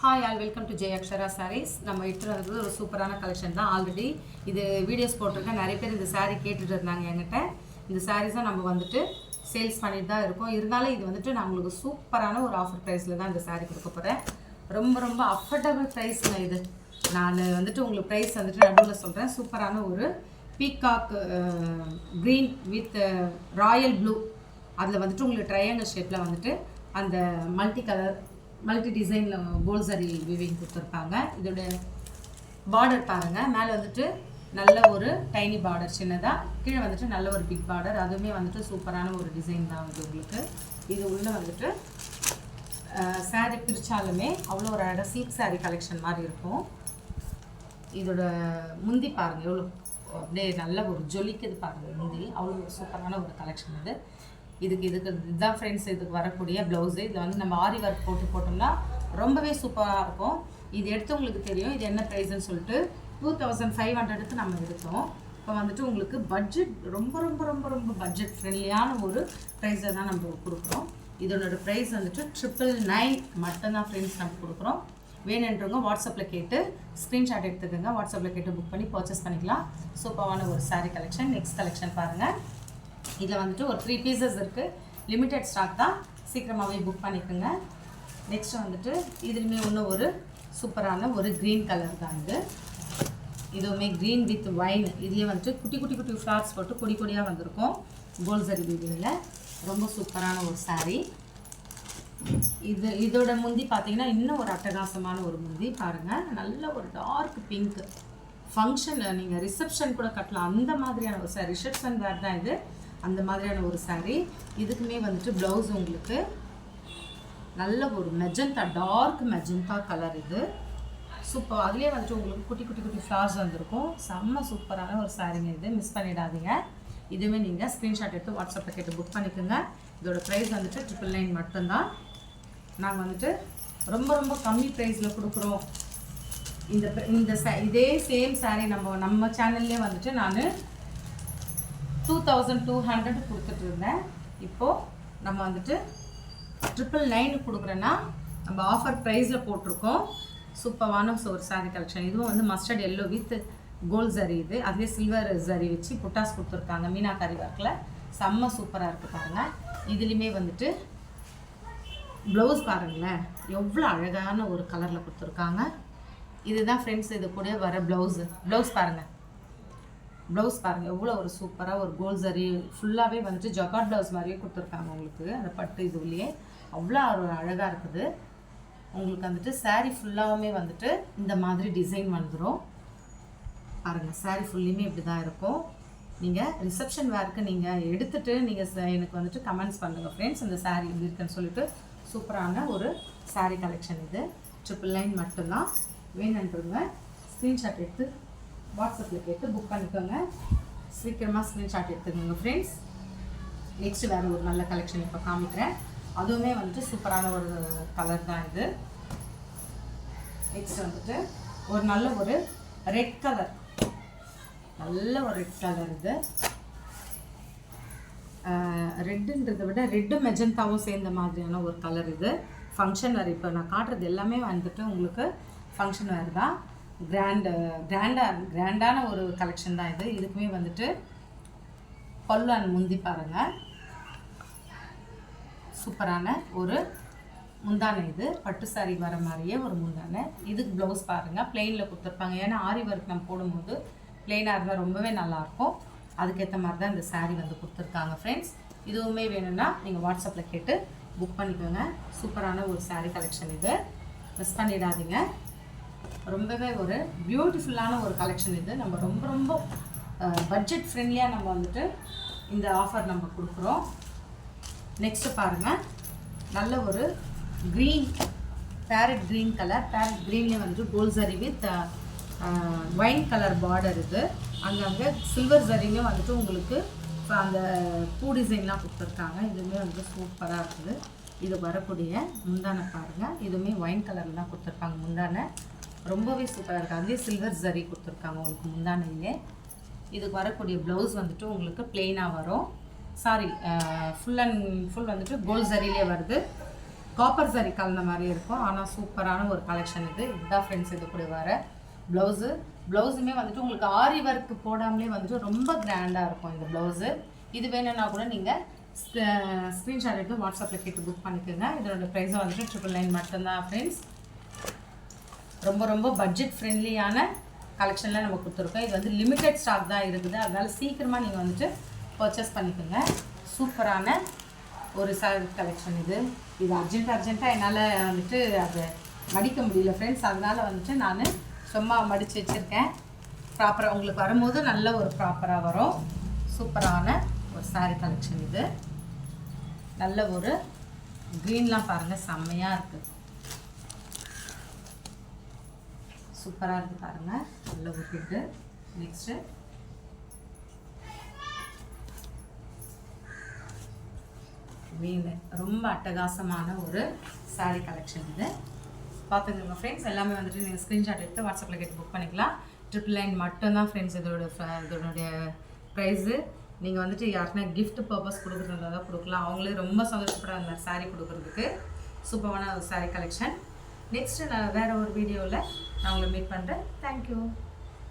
Hi all welcome to Jai Akshara sarees. நம்ம எடுத்துகிட்டு வந்தது ஒரு சூப்பரான கலெக்ஷன் தான். ஆல்ரெடி இது வீடியோஸ் போட்டிருக்கேன். நிறைய பேர் இந்த சாரீ கேட்டுட்டு இருந்தாங்க என்கிட்ட. இந்த சாரீஸை நம்ம வந்துட்டு சேல்ஸ் பண்ணிட்டு தான் இருக்கோம். இருந்தாலும் இது வந்துட்டு நான் உங்களுக்கு சூப்பரான ஒரு ஆஃபர் ப்ரைஸில் தான் இந்த சாரீ கொடுக்க போகிறேன். ரொம்ப ரொம்ப அஃபோர்டபுள் ப்ரைஸுங்க இது. நான் வந்துட்டு உங்களுக்கு ப்ரைஸ் வந்துட்டு நடுவில் சொல்கிறேன். சூப்பரான ஒரு peacock green with Royal blue, அதில் வந்துட்டு உங்களுக்கு ட்ரையாங்கிள் ஷேப்பில் வந்துட்டு அந்த மல்டி டிசைனில் கோல்ட் சரி வீவிங் கொடுத்துருப்பாங்க. இதோட பார்டர் பாருங்கள். மேலே வந்துட்டு நல்ல ஒரு டைனி பார்டர் சின்னதாக, கீழே வந்துட்டு நல்ல ஒரு பிக் பார்டர். அதுவுமே வந்துட்டு சூப்பரான ஒரு டிசைன் தான் வந்து உங்களுக்கு. இது உள்ளே வந்துட்டு சாரீ பிரித்தாலுமே அவ்வளோ ஒரு அழகாக சில்க் சாரீ கலெக்ஷன் மாதிரி இருக்கும். இதோட முந்தி பாருங்கள், எவ்வளோ அப்படியே நல்ல ஒரு ஜொலிக்குது பாருங்கள் முந்தி. அவ்வளோ ஒரு சூப்பரான ஒரு கலெக்ஷன் இது. இதுதான் ஃப்ரெண்ட்ஸ் இதுக்கு வரக்கூடிய ப்ளவுஸு. இதில் வந்து நம்ம ஆரி ஒர்க் போட்டோம்னா ரொம்பவே சூப்பராக இருக்கும். இது எடுத்தவங்களுக்கு தெரியும் இது என்ன ப்ரைஸ்ன்னு சொல்லிட்டு. 2500க்கு நம்ம எடுத்தோம். இப்போ வந்துட்டு உங்களுக்கு பட்ஜெட் ரொம்ப ரொம்ப ரொம்ப ரொம்ப பட்ஜெட் ஃப்ரெண்ட்லியான ஒரு ப்ரைஸை தான் நம்ம கொடுக்குறோம். இதனோட ப்ரைஸ் வந்துட்டு 999 மட்டும்தான் ஃப்ரெண்ட்ஸ் நம்ம கொடுக்குறோம். வேணுன்றவங்க வாட்ஸ்அப்பில் கேட்டு ஸ்க்ரீன்ஷாட் எடுத்துக்கோங்க. வாட்ஸ்அப்பில் கேட்டு புக் பண்ணி பர்ச்சேஸ் பண்ணிக்கலாம். சூப்பரான ஒரு சாரீ கலெக்ஷன். நெக்ஸ்ட் கலெக்ஷன் பாருங்கள். இதில் வந்துட்டு ஒரு 3 பீசஸ் இருக்குது. லிமிட்டட் ஸ்டாக் தான், சீக்கிரமாகவே புக் பண்ணிக்கோங்க. நெக்ஸ்ட்டு வந்துட்டு இதுலேயுமே இன்னும் ஒரு சூப்பரான ஒரு க்ரீன் கலர் தான் இது. இதுவுமே க்ரீன் வித் ஒயின். இதுலேயே வந்துட்டு குட்டி குட்டி குட்டி ஃப்ளார்ஸ் போட்டு கொடி கொடியாக வந்திருக்கும் கோல்ட் சரி வீவிங்கில். ரொம்ப சூப்பரான ஒரு சாரீ. இதோட முந்தி பார்த்தீங்கன்னா இன்னும் ஒரு அட்டகாசமான ஒரு முந்தி பாருங்கள். நல்ல ஒரு டார்க் பிங்க். ஃபங்க்ஷனில் நீங்கள் ரிசப்ஷன் கூட கட்டலாம் அந்த மாதிரியான ஒரு சாரீ. ரிசப்ஷன் வேர் தான் இது, அந்த மாதிரியான ஒரு சாரீ. இதுக்குமே வந்துட்டு ப்ளவுஸ் உங்களுக்கு நல்ல ஒரு மெஜந்தா, டார்க் மெஜந்தா கலர். இது சூப்பர். அதுலேயே வந்துட்டு உங்களுக்கு குட்டி குட்டி குட்டி ஃப்ளார்ஸ் வந்திருக்கும். செம்ம சூப்பரான ஒரு சாரீங்க இது. மிஸ் பண்ணிடாதீங்க. இதுவுமே நீங்கள் ஸ்க்ரீன்ஷாட் எடுத்து வாட்ஸ்அப்பில் கேட்டு புக் பண்ணிக்கோங்க. இதோட ப்ரைஸ் வந்துட்டு 999 மட்டும்தான். நாங்கள் வந்துட்டு ரொம்ப ரொம்ப கம்மி ப்ரைஸில் கொடுக்குறோம். இதே சேம் சாரீ நம்ம சேனல்லே வந்துட்டு நான் 2200 கொடுத்துட்டு இருந்தேன். இப்போது நம்ம வந்துட்டு 999 கொடுக்குறேன்னா நம்ம ஆஃபர் ப்ரைஸில் போட்டிருக்கோம். சூப்பரான ஒரு சாரீ கலெக்ஷன். இதுவும் வந்து மஸ்டர்ட் எல்லோ வித் கோல்ட் சரி. இது அதுலேயே சில்வர் சரி வச்சு புட்டாஸ் கொடுத்துருக்காங்க மீனாக்காரி ஒர்க்கில். செம்ம சூப்பராக இருக்குது பாருங்கள். இதுலேயுமே வந்துட்டு ப்ளவுஸ் பாருங்களேன், எவ்வளோ அழகான ஒரு கலரில் கொடுத்துருக்காங்க. இதுதான் ஃப்ரெண்ட்ஸ் இது கூட வர ப்ளவுஸ் பாருங்கள். ப்ளவுஸ் பாருங்கள் எவ்வளோ ஒரு சூப்பராக ஒரு கோல்ட் சரி ஃபுல்லாகவே வந்துட்டு ஜக்கார்ட் ப்ளவுஸ் மாதிரியே கொடுத்துருக்காங்க உங்களுக்கு. அந்த பட்டு இதுலேயே அவ்வளோ ஒரு அழகாக இருக்குது. உங்களுக்கு வந்துட்டு சாரீ ஃபுல்லாகவுமே வந்துட்டு இந்த மாதிரி டிசைன் வந்துடும் பாருங்கள். சாரீ ஃபுல்லுமே இப்படி தான் இருக்கும். நீங்கள் ரிசப்ஷன் வேர்க்கு நீங்கள் எடுத்துகிட்டு நீங்கள் எனக்கு வந்துட்டு கமெண்ட்ஸ் பண்ணுங்கள் ஃப்ரெண்ட்ஸ், இந்த சாரீ எப்படி இருக்குன்னு சொல்லிட்டு. சூப்பரான ஒரு சாரீ கலெக்ஷன் இது. 999 மட்டும்தான். வேணுன்றவங்க ஸ்க்ரீன்ஷாட் எடுத்து வாட்ஸ்அப்பில் கேட்டு புக் பண்ணிக்கோங்க. சீக்கிரமாக ஸ்க்ரீன்ஷாட் எடுத்துக்கோங்க ஃப்ரெண்ட்ஸ். நெக்ஸ்ட்டு வேறு ஒரு நல்ல கலெக்ஷன் இப்போ காமிக்கிறேன். அதுவுமே வந்துட்டு சூப்பரான ஒரு கலர் தான் இது. நெக்ஸ்ட் வந்துட்டு ஒரு நல்ல ஒரு ரெட் கலர். நல்ல ஒரு ரெட் கலர் இது. ரெட்டுன்றதை விட ரெட்டு மெஜந்தாவும் சேர்ந்த மாதிரியான ஒரு கலர் இது. ஃபங்க்ஷன் வேறு. இப்போ நான் காட்டுறது எல்லாமே வந்துட்டு உங்களுக்கு ஃபங்க்ஷன் வேறு தான். கிராண்டான ஒரு கலெக்ஷன் தான் இது. இதுக்குமே வந்துட்டு பல்லு அண்ட் முந்தி பாருங்கள். சூப்பரான ஒரு முந்தானை. இது பட்டு சாரி வர மாதிரியே ஒரு முந்தானை. இதுக்கு ப்ளவுஸ் பாருங்கள் பிளெயினில் கொடுத்துருப்பாங்க. ஏன்னா ஆரி ஒர்க் நம்ம போடும்போது பிளெயினாக இருந்தால் ரொம்பவே நல்லாயிருக்கும். அதுக்கேற்ற மாதிரி தான் இந்த சாரீ வந்து கொடுத்துருக்காங்க ஃப்ரெண்ட்ஸ். இதுவுமே வேணும்னா நீங்கள் வாட்ஸ்அப்பில் கேட்டு புக் பண்ணிக்கோங்க. சூப்பரான ஒரு சாரீ கலெக்ஷன் இது. மிஸ் பண்ணிடாதீங்க. ரொம்பவே ஒரு பியூட்டிஃபுல்லான ஒரு கலெக்ஷன் இது. நம்ம ரொம்ப ரொம்ப பட்ஜெட் ஃப்ரெண்ட்லியாக நம்ம வந்துட்டு இந்த ஆஃபர் நம்ம கொடுக்குறோம். நெக்ஸ்ட்டு பாருங்கள். நல்ல ஒரு green parrot green colour. Parrot க்ரீன்லேயே வந்துட்டு கோல்ட் சரி வித் ஒயின் கலர் பார்டர். இது அங்கங்கே சில்வர் சரிலையும் வந்துட்டு உங்களுக்கு அந்த பூ டிசைன்லாம் கொடுத்துருக்காங்க. இதுவுமே வந்து சூப்பராக இருக்குது. இது வரக்கூடிய முந்தானை பாருங்கள். இதுவுமே ஒயின் கலரில் தான் கொடுத்துருக்காங்க முந்தானை. ரொம்பவே சூப்பராக இருக்குது. அதுலேயே சில்வர் சரி கொடுத்துருக்காங்க உங்களுக்கு முந்தானையிலே. இதுக்கு வரக்கூடிய ப்ளவுஸ் வந்துட்டு உங்களுக்கு பிளெயினாக வரும். சாரி ஃபுல் அண்ட் ஃபுல் வந்துட்டு கோல்ட் சரியிலே வருது. காப்பர் சாரி கலந்த மாதிரி இருக்கும். ஆனால் சூப்பரான ஒரு கலெக்ஷன் இதுதான் ஃப்ரெண்ட்ஸ். இது கூட வர ப்ளவுஸுமே வந்துட்டு உங்களுக்கு ஆரி ஒர்க் போடாமலே வந்துட்டு ரொம்ப கிராண்டாக இருக்கும் இந்த ப்ளவுஸு. இது வேணும்னா கூட நீங்கள் ஸ்க்ரீன்ஷாட் எடுத்து வாட்ஸ்அப்பில் கேட்டு புக் பண்ணிக்கோங்க. இதோட ப்ரைஸை வந்துட்டு 999 மட்டும்தான் ஃப்ரெண்ட்ஸ். ரொம்ப ரொம்ப பட்ஜெட் ஃப்ரெண்ட்லியான கலெக்ஷனில் நம்ம கொடுத்துருக்கோம். இது வந்து லிமிட்டட் ஸ்டாக் தான் இருக்குது. அதனால் சீக்கிரமாக நீங்கள் வந்துட்டு பர்ச்சேஸ் பண்ணிக்கோங்க. சூப்பரான ஒரு சாரி கலெக்ஷன் இது அர்ஜென்ட்டாக என்னால் வந்துட்டு அதை மடிக்க முடியல ஃப்ரெண்ட்ஸ். அதனால் வந்துட்டு நான் சும்மா மடித்து வச்சுருக்கேன். ப்ராப்பராக உங்களுக்கு வரும்போது நல்ல ஒரு ப்ராப்பராக வரும். சூப்பரான ஒரு சாரி கலெக்ஷன் இது. நல்ல ஒரு க்ரீன்லாம் பாருங்கள், செம்மையாக இருக்குது. சூப்பராக இருக்குது பாருங்கள், நல்ல ஒரு இது. நெக்ஸ்ட்டு ரொம்ப அட்டகாசமான ஒரு சாரி கலெக்ஷன் இது. பார்த்துக்கோங்க ஃப்ரெண்ட்ஸ். எல்லாமே வந்துட்டு நீங்கள் ஸ்க்ரீன்ஷாட் எடுத்து வாட்ஸ்அப்பில் கேட்டு புக் பண்ணிக்கலாம். 999 மட்டும்தான் ஃப்ரெண்ட்ஸ் இதோடைய ப்ரைஸு. நீங்கள் வந்துட்டு யாருக்குன்னா கிஃப்ட் பர்பஸ் கொடுக்குறதா தான் கொடுக்கலாம். அவங்களே ரொம்ப சந்தோஷப்படுறாங்க அந்த மாதிரி சாரீ கொடுக்குறதுக்கு. சூப்பரான ஒரு சாரீ கலெக்ஷன். நெக்ஸ்ட்டு நான் வேறு ஒரு வீடியோவில் நான் உங்களை மீட் பண்ணுறேன். தேங்க்யூ.